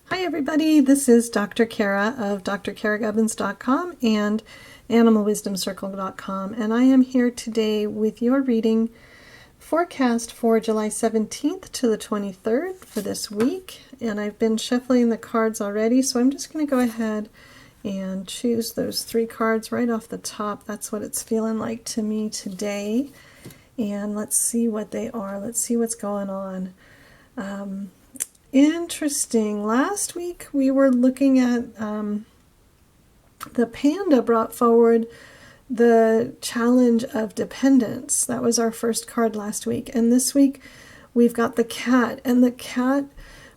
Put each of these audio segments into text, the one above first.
Hi everybody, this is Dr. Kara of drkaragubbins.com and animalwisdomcircle.com, and I am here today with your reading forecast for July 17th to the 23rd for this week. And I've been shuffling the cards already, so I'm just going to go ahead and choose those three cards right off the top. That's what it's feeling like to me today. And let's see what they are. Let's see what's going on. Interesting. Last week we were looking at the panda brought forward the challenge of dependence. That was our first card last week. And this week we've got the cat. And the cat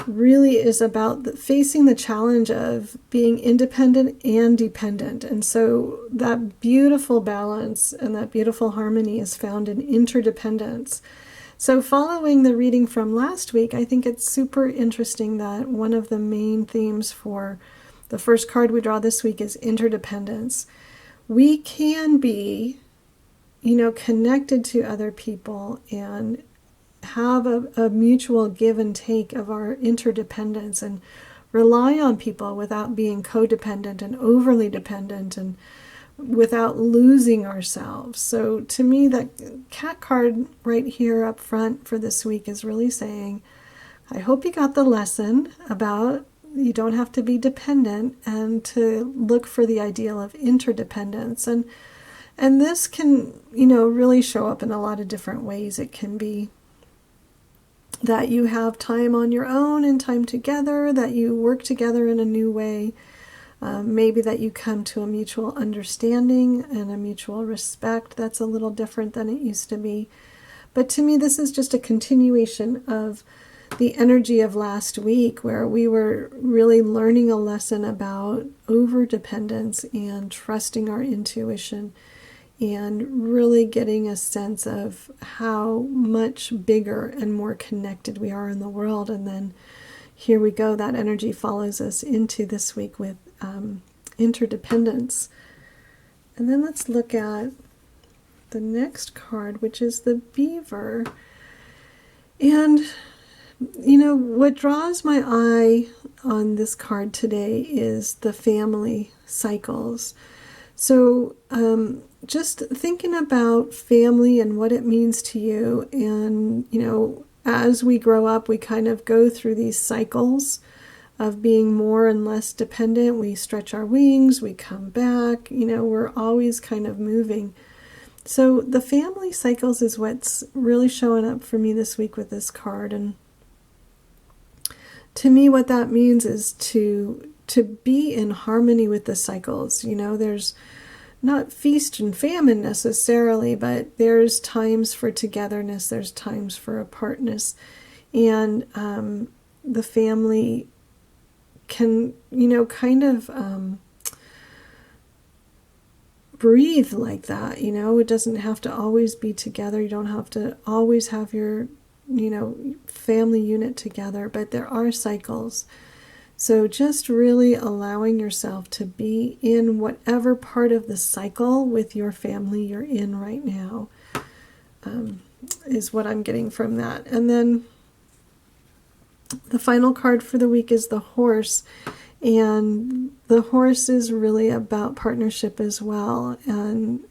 really is about facing the challenge of being independent and dependent. And so that beautiful balance and that beautiful harmony is found in interdependence. So following the reading from last week, I think it's super interesting that one of the main themes for the first card we draw this week is interdependence. We can be, connected to other people and have a mutual give and take of our interdependence and rely on people without being codependent and overly dependent and without losing ourselves. So to me, that cat card right here up front for this week is really saying, I hope you got the lesson about you don't have to be dependent and to look for the ideal of interdependence. And this can, really show up in a lot of different ways. It can be that you have time on your own and time together, that you work together in a new way. Maybe that you come to a mutual understanding and a mutual respect that's a little different than it used to be. But to me, this is just a continuation of the energy of last week, where we were really learning a lesson about overdependence and trusting our intuition and really getting a sense of how much bigger and more connected we are in the world. And then here we go, that energy follows us into this week with interdependence. And then let's look at the next card, which is the beaver. And what draws my eye on this card today is the family cycles. So just thinking about family and what it means to you, and as we grow up, we kind of go through these cycles of being more and less dependent. We stretch our wings, we come back, we're always kind of moving. So the family cycles is what's really showing up for me this week with this card. And to me, what that means is to be in harmony with the cycles. There's not feast and famine necessarily, but there's times for togetherness, there's times for apartness. And the family can, kind of breathe like that. It doesn't have to always be together. You don't have to always have your, family unit together, but there are cycles. So just really allowing yourself to be in whatever part of the cycle with your family you're in right now is what I'm getting from that. And then the final card for the week is the horse. And the horse is really about partnership as well and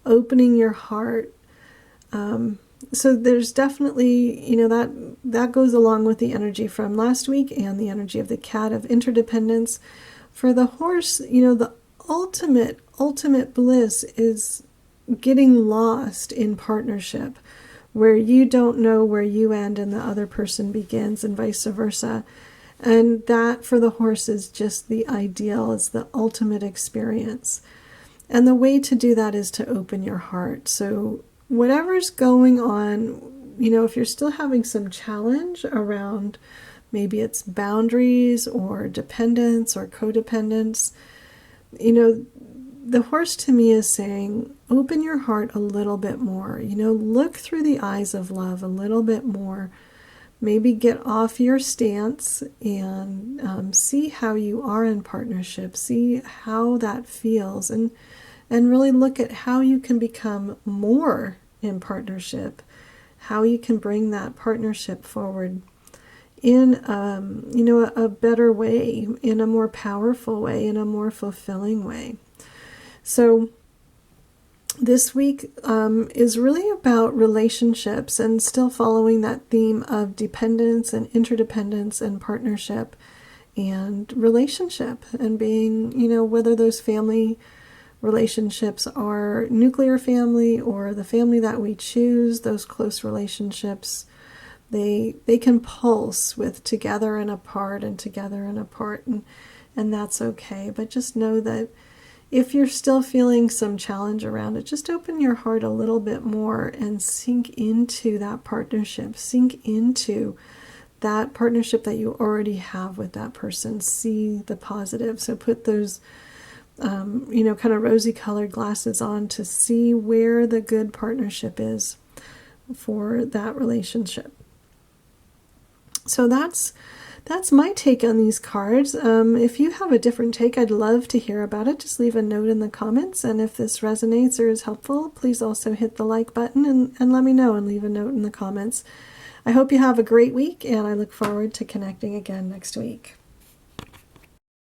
opening your heart. So there's definitely, that goes along with the energy from last week and the energy of the cat of interdependence. For the horse, the ultimate bliss is getting lost in partnership, where you don't know where you end and the other person begins, and vice versa. And that for the horse is just the ideal, it's the ultimate experience. And the way to do that is to open your heart. So whatever's going on, if you're still having some challenge around, maybe it's boundaries or dependence or codependence, the horse to me is saying, open your heart a little bit more, look through the eyes of love a little bit more, maybe get off your stance and see how you are in partnership, see how that feels, and really look at how you can become more in partnership, how you can bring that partnership forward. in a better way, in a more powerful way, in a more fulfilling way. So this week is really about relationships, and still following that theme of dependence and interdependence and partnership and relationship, and being, whether those family relationships are nuclear family or the family that we choose, those close relationships, they can pulse with together and apart and together and apart, and that's okay. But just know that if you're still feeling some challenge around it, just open your heart a little bit more and sink into that partnership. Sink into that partnership that you already have with that person. See the positive. So put those, kind of rosy colored glasses on to see where the good partnership is for that relationship. So that's my take on these cards. If you have a different take, I'd love to hear about it. Just leave a note in the comments. And if this resonates or is helpful, please also hit the like button and let me know, and leave a note in the comments. I hope you have a great week, and I look forward to connecting again next week.